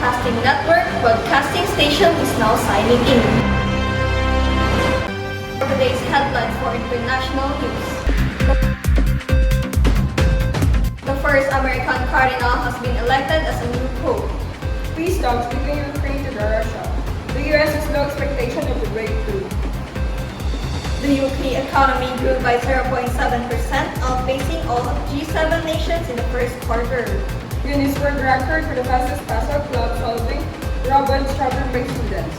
Broadcasting Network broadcasting station is now signing in. For today's headlines for international news. The first American cardinal has been elected as a new pope. Peace talks between Ukraine to Russia. The U.S. has no expectation of the breakthrough. The UK economy grew by 0.7%, outpacing all of G7 nations in the first quarter. Guinness World Record for the fastest pass-out club solving robot strawberry students.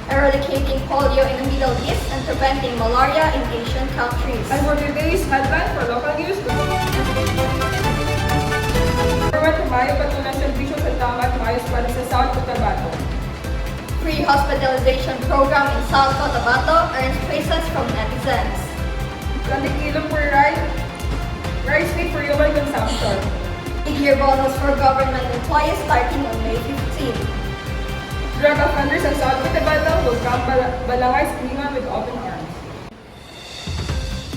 Eradicating polio in the Middle East and preventing malaria in Asian countries. And for today's headline for local news, Government Mayo patuloy serbisyo sa tama at maayos para sa South Cotabato. Free hospitalization program in South Cotabato earns praises from netizens. 20 kilo per rice meat for human consumption. Mid-year bonus for government employees starting on May 15. Drug offenders in South Cotabato will come Balangay Screening with open arms.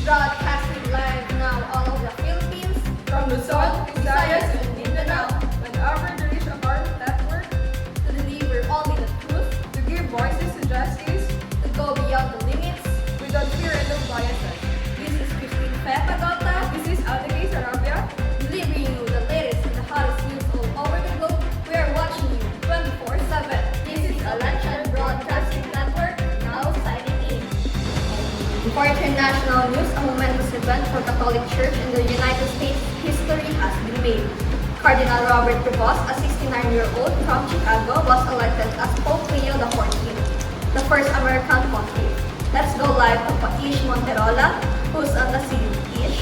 Broadcasting live now all over the Philippines, From Luzon, Visayas, and Mindanao, and over the reach of our network, to deliver only the truth, to give voices to justice, to go beyond the limits. without fear and no biases. This is Kristine Fe, Pagota, This is Sarabia. delivering you the latest and the hottest news all over the globe. We are watching you 24/7. This is Alexian Broadcasting Network, now signing in. For international news, a momentous event for Catholic Church in the United States history has been made. Cardinal Robert Prevost, a 69-year-old from Chicago, was elected as Pope Leo XIV, the first American pontiff. Let's go live to Paish Monterola, who's on the scene. Ish.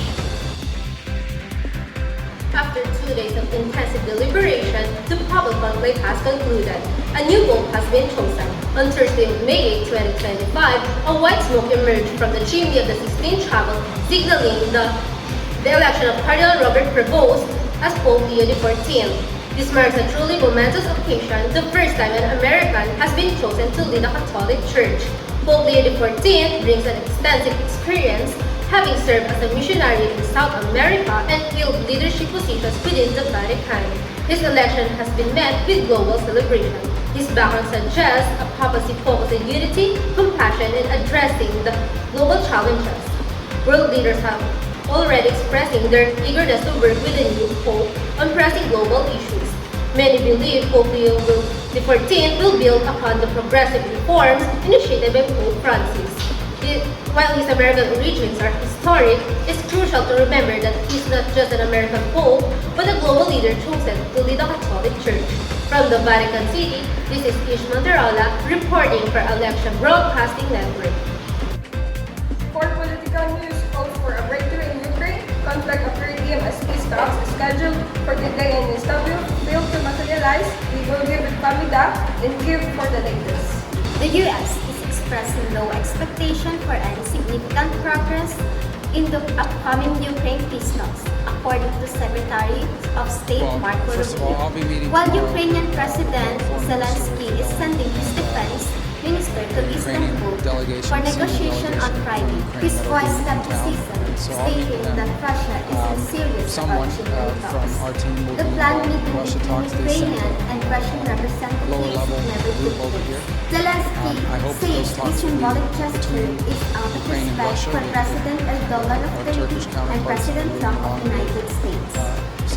After 2 days of intensive deliberation, the Papal Conclave has concluded. A new pope has been chosen. On Thursday, May 8, 2025, a white smoke emerged from the chimney of the Sistine Chapel, signaling the election of Cardinal Robert Prevost as Pope Leo XIV. This marks a truly momentous occasion, the first time an American has been chosen to lead the Catholic Church. Pope Leo XIV brings an extensive experience, having served as a missionary in South America and held leadership positions within the Vatican. His election has been met with global celebration. His background suggests a papacy focused on unity, compassion, and addressing the global challenges. World leaders have already expressing their eagerness to work with the new Pope on pressing global issues. Many believe Pope Leo XIV will build upon the progressive reforms initiated by Pope Francis. While his American origins are historic, it's crucial to remember that he's not just an American Pope, but a global leader chosen to lead the Catholic Church. From the Vatican City, this is Monterola reporting for Alexian Broadcasting Network. For political news, calls for a breakthrough in Ukraine, conflict occurring as peace talks is scheduled for today and Istanbul failed to materialize. We will give it Famidah and give for the latest. The U.S. is expressing low expectation for any significant progress in the upcoming Ukraine peace talks, according to Secretary of State Marco Rubio. While Ukrainian President Zelensky is sending his defense minister to Istanbul for negotiation on Friday, his voiced skepticism, stating that Russia is in serious about Ukraine talks. The planned meeting between Ukrainian and Russian representatives never took place. Zelensky says this symbolic gesture is out of respect for President Erdogan of Turkey and President Trump of the United States.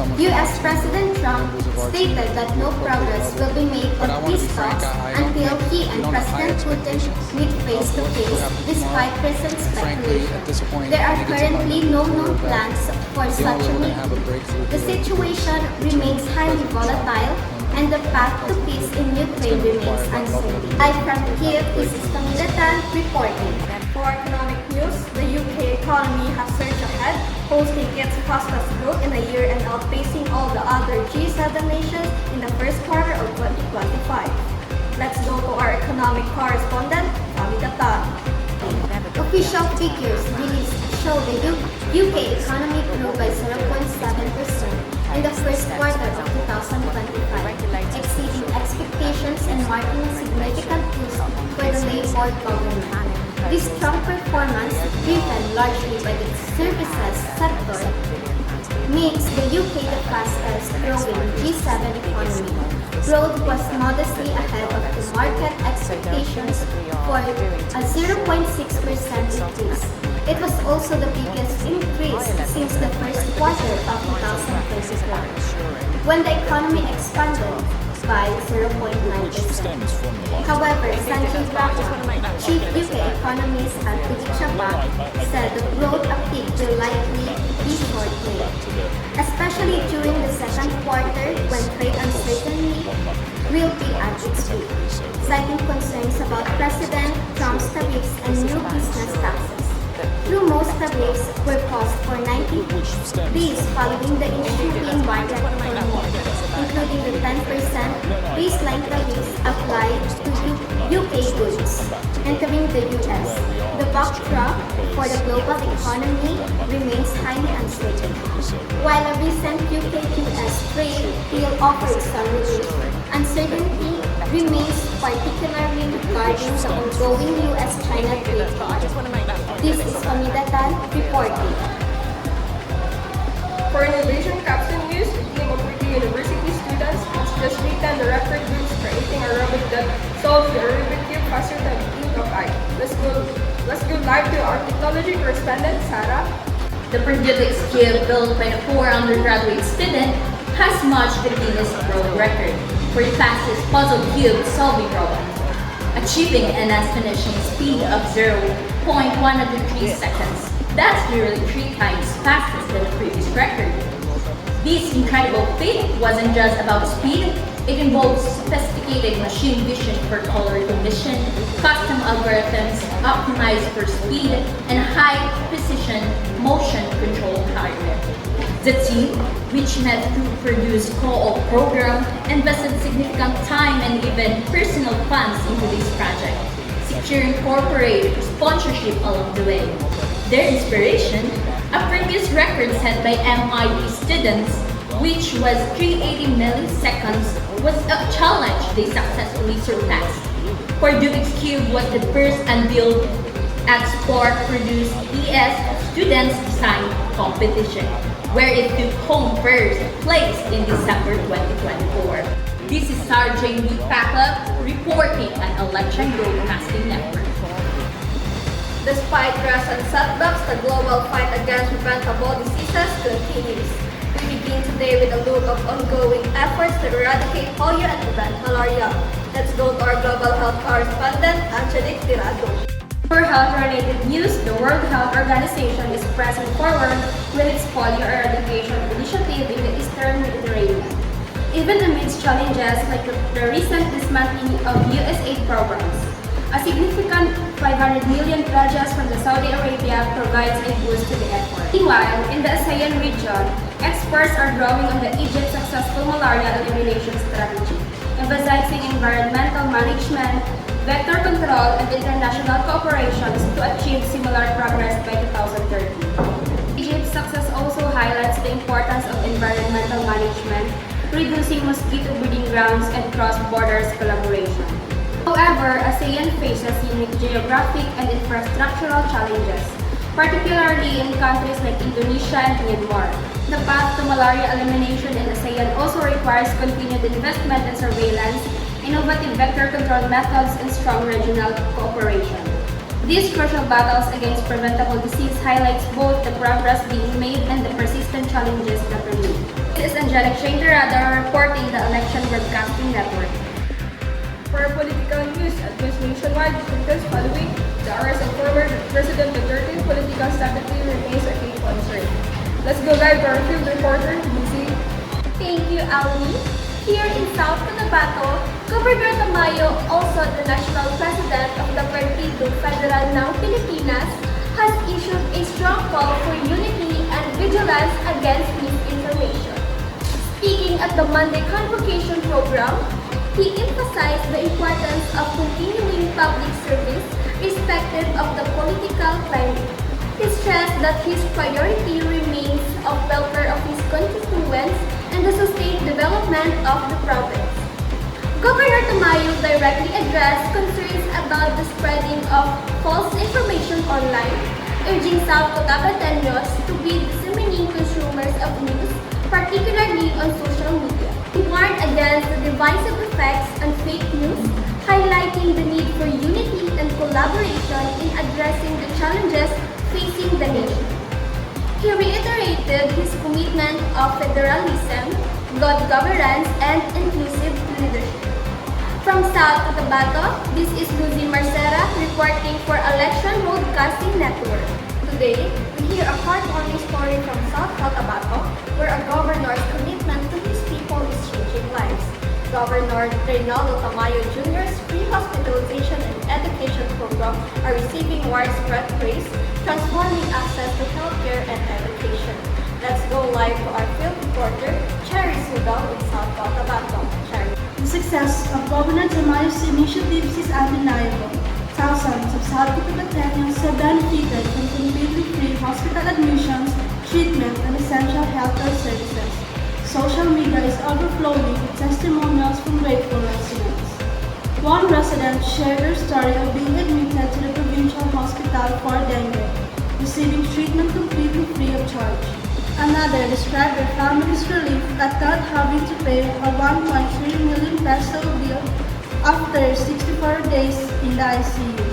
U.S. President Trump stated that no progress will be made on peace talks until he and President Putin meet face-to-face, despite recent speculation. There are currently no known plans for such a meeting. The situation remains highly volatile, and the path to peace in Ukraine remains uncertain. Live from Kiev, this is Famidah reporting. For economic news, the UK economy has surged ahead, posting its fastest growth in a year and outpacing all the other G7 nations in the first quarter of 2025. Let's go to our economic correspondent, Famidah. Official figures released show the UK economy grew by 0.7% in the first quarter of 2025, exceeding expectations and marking a significant boost for the Labour government. This strong performance, driven largely by the services sector, makes the UK the fastest growing G7 economy. Growth was modestly ahead of the market expectations for a 0.6% increase. It was also the biggest increase since the first quarter of 2024, when the economy expanded by 0.9%. However, Sanjay Brahma, chief UK economist at Bank, said the growth uptick will likely be short-lived, especially during the second quarter when trade uncertainty will be at its peak, citing concerns about President Trump's tariffs and new business taxes. Through most tariffs were paused for 90 days following the initial being market for more, including the 10% baseline tariffs applied to UK goods entering the US. The backdrop for the global economy remains highly uncertain. While a recent UK-US trade deal offered some relief, uncertainty remains particularly regarding the ongoing US-China trade war. This is Famidah reporting. For Innovation Capstone News, a team of Purdue University students has just written the record books creating a robot that solves the Rubik Cube faster than the blink of eye. Let's go live to our technology correspondent, Sarah. The Purdue Cube built by the 4 undergraduate students has matched the Guinness World Record for the fastest puzzle cube solving robot, achieving an astonishing speed of 0.103 seconds. That's nearly 3 times faster than the previous record. This incredible feat wasn't just about speed, it involves sophisticated machine vision for color recognition, custom algorithms optimized for speed, and high-precision motion control hardware. The team, which met through Purdue's co-op program, invested significant time and even personal funds into this project, securing corporate sponsorship along the way. Their inspiration, a previous record set by MIT students, which was 380 milliseconds, was a challenge they successfully surpassed. Purdue's Cube was the first unveiled at Spark Purdue's ES Students Design Competition, where it took home first place in December 2024. This is Sergeant Pacleb reporting on Alexian Broadcasting Network. Despite threats and setbacks, the global fight against preventable diseases continues. We begin today with a look of ongoing efforts to eradicate polio and prevent malaria. Let's go to our global health correspondent, Angelique Tirado. For health-related news, the World Health Organization is pressing forward with its polio eradication initiative in the Eastern Mediterranean. Even amidst challenges like the recent dismantling of USAID programs, a significant 500 million pledges from the Saudi Arabia provides a boost to the effort. Meanwhile, in the ASEAN region, experts are drawing on the Egypt's successful malaria elimination strategy, emphasizing environmental management, vector control, and international cooperations to achieve similar progress by 2030. Egypt's success also highlights the importance of environmental management, reducing mosquito breeding grounds, and cross-borders collaboration. However, ASEAN faces unique geographic and infrastructural challenges, particularly in countries like Indonesia and Myanmar. The path to malaria elimination in ASEAN also requires continued investment in surveillance, innovative vector control methods, and strong regional cooperation. These crucial battles against preventable disease highlights both the progress being made and the persistent challenges that remain. This is Angelique Tirado reporting the Alexian Broadcasting Network. For political news, at News Nationwide, because following the arrest of former President Duterte, political stability remains a key concern. Let's go live to our field reporter, Luzzie. Thank you, Alnie. Here in South Cotabato, Governor Tamayo, also the national president of the Partido Federal ng Pilipinas, has issued a strong call for unity and vigilance against misinformation. Speaking at the Monday Convocation program, he emphasized the importance of continuing public service irrespective of the political climate. He stressed that his priority remains the welfare of his constituents and the sustained development of the province. Governor Tamayo directly addressed concerns about the spreading of false information online, urging South Cotabateños to be discerning consumers of news, particularly on social media. He warned against the divisive effects on fake news, highlighting the need for unity and collaboration in addressing the challenges facing the nation. He reiterated his commitment of federalism, good governance, and inclusive leadership. From South Cotabato, this is Luzzie Marcera reporting for Alexian Broadcasting Network. Today, we hear a heartwarming story from South Cotabato where a governor's commitment to his people is changing lives. Governor Tirado Jr.'s free hospitalization and education program are receiving widespread praise, transforming access to healthcare and education. Let's go live to our field reporter, Sudaw in South Cotabato. Cherry. The success of Governor Tamayo's initiatives is undeniable. Thousands of South Cotabateños have benefited from completely free hospital admissions, treatment, and essential healthcare services. Social media is overflowing with testimonials from grateful residents. One resident shared her story of being admitted to the provincial hospital for dengue, receiving treatment completely free of charge. Another described her family's relief at not having to pay a 1.3 million peso bill after 64 days in the ICU.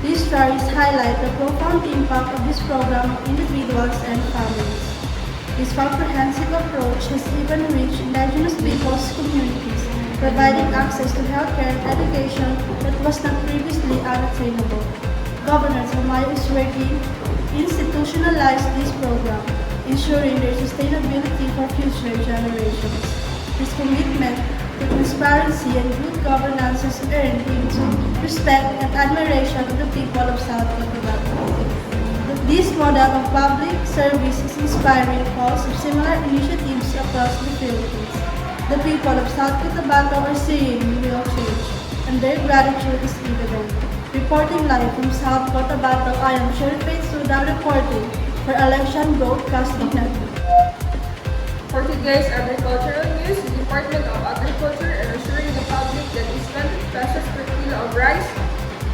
These stories highlight the profound impact of this program on individuals and families. This comprehensive approach has even reached indigenous peoples' communities, providing access to healthcare and education that was not previously unattainable. Governor Tamayo is working to institutionalize this program, ensuring their sustainability for future generations. His commitment to transparency and good governance has earned him the respect and admiration of the people of South Cotabato. This model of public service is inspiring calls of similar initiatives across the Philippines. The people of South Cotabato are seeing real change, and their gratitude is evident. Reporting live from South Cotabato, I am Sudaw reporting for Alexian Broadcasting Network. For today's agricultural news, the Department of Agriculture is assuring the public that its 20 pesos per kilo of rice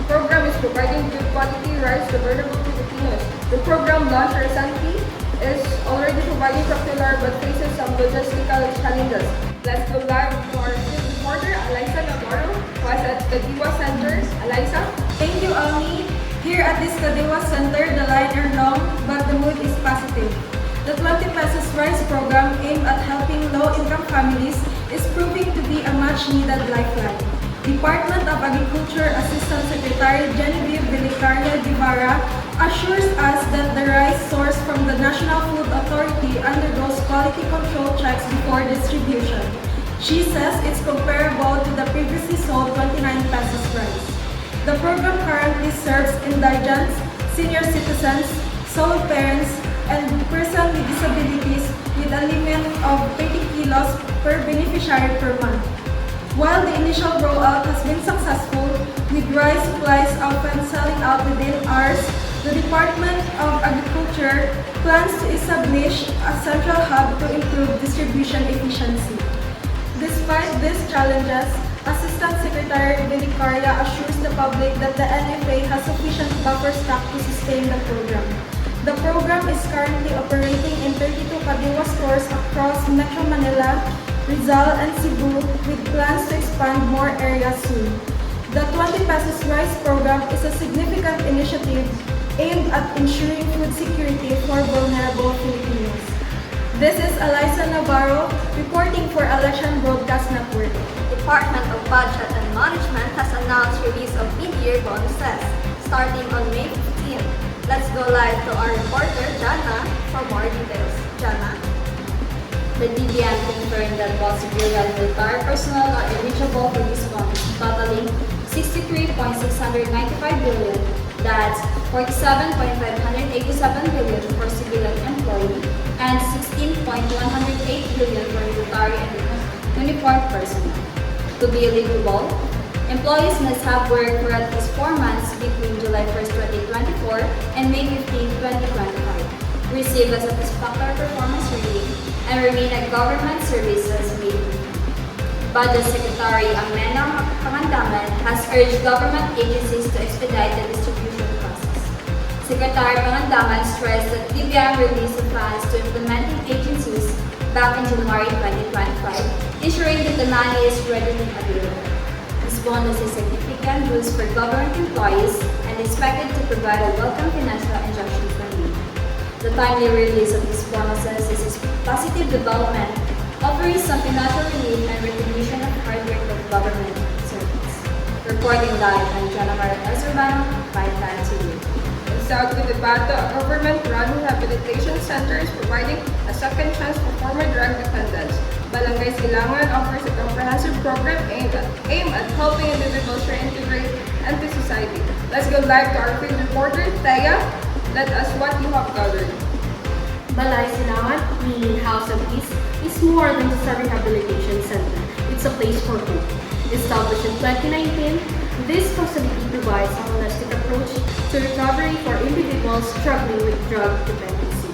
program is providing good quality rice to vulnerable Filipinos. The program launched recently is already providing popular but faces some logistical challenges. Let's go live to our field reporter, Allyssa Navarro, who is at the Diwa Center. Allyssa? Thank you, Alnie. Here at this Kadiwa Center, the line are long, but the mood is positive. The 20 pesos rice program aimed at helping low-income families is proving to be a much-needed lifeline. Department of Agriculture Assistant Secretary Genevieve Velicaria Guevara assures us that the rice sourced from the National Food Authority undergoes quality control checks before distribution. She says it's comparable to the previously sold 29 pesos rice. The program currently serves indigents, senior citizens, sole parents, and persons with disabilities with a limit of 30 kilos per beneficiary per month. While the initial rollout has been successful, with rice supplies often selling out within hours, the Department of Agriculture plans to establish a central hub to improve distribution efficiency. Despite these challenges, Assistant Secretary Velicaria assures the public that the NFA has sufficient buffer stock to sustain the program. The program is currently operating in 32 Kadiwa stores across Metro Manila, Rizal, and Cebu, with plans to expand more areas soon. The 20 pesos rice program is a significant initiative aimed at ensuring food security for vulnerable Filipinos. This is Allyssa Navarro reporting for Alexian Broadcast Network. Department of Budget and Management has announced release of mid-year bonuses starting on May 15. Let's go live to our reporter, Janna, for more details. Janna. The DBM confirmed that both civilian and military personnel are eligible for this bonus, totaling 63.695 billion. That's 47.587 billion for civilian employee and 16.108 billion for military and uniformed personnel. To be eligible, employees must have worked for at least 4 months between July 1st, 2024 and May 15, 2025, receive a satisfactory performance rating, and remain at government services made. Budget Secretary Amena Pangandaman has urged government agencies to expedite the distribution process. Secretary Pangandaman stressed that DBM released the plans to implementing agencies back in January 2025, ensuring that the money is readily available. This bonus is a significant boost for government employees and expected to provide a welcome financial injection for me. The timely release of these bonuses is a positive development, offering some financial relief and recognition of hard work of government servants. Reporting live, I'm Janna Urbano, 5 TV. In South Cotabato, a government-run rehabilitation center is providing a second chance for former drug dependents. Barangay Silangan offers a comprehensive program aimed at helping individuals reintegrate into society. Let's go live to our field reporter, Thea. Let us what you have covered. Balay Silangan, meaning House of Peace, is more than just a rehabilitation center. It's a place for hope. Established in 2019, this facility provides a holistic approach to recovery for individuals struggling with drug dependency.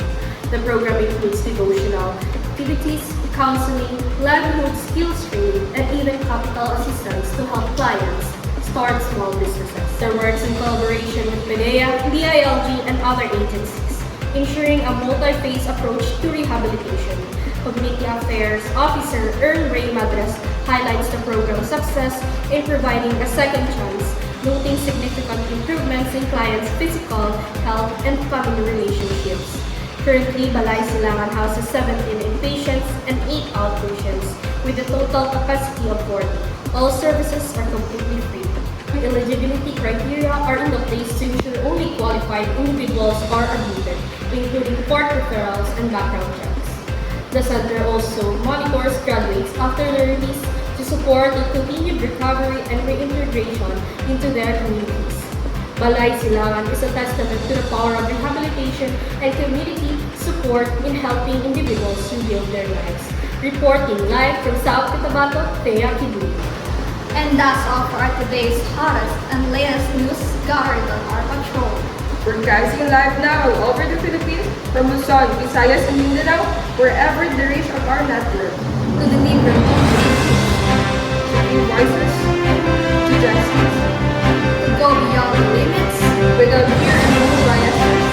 The program includes devotional activities, counseling, livelihood skills training, and even capital assistance to help clients start small businesses. It works in collaboration with PDEA, DILG, and other agencies, ensuring a multi-phase approach to rehabilitation. Community Affairs Officer Ray Madras highlights the program's success in providing a second chance, noting significant improvements in clients' physical, health, and family relationships. Currently, Balay Silangan houses 17 inpatients and 8 outpatients, with a total capacity of 40. All services are completely free. Eligibility criteria are in the place to ensure only qualified individuals are admitted, including court referrals and background checks. The center also monitors graduates after their release to support the continued recovery and reintegration into their communities. Balay Silangan is a testament to the power of rehabilitation and community support in helping individuals rebuild their lives. Reporting live from South Cotabato, Thea, Quibuyen. And that's all for our today's hottest and latest news gathered on our patrol. Broadcasting live now all over the Philippines, from Luzon, Visayas, and Mindanao, wherever the reach of our network. To the neighborhood, To give voices to justice, to go beyond the limits, without fear and no biases.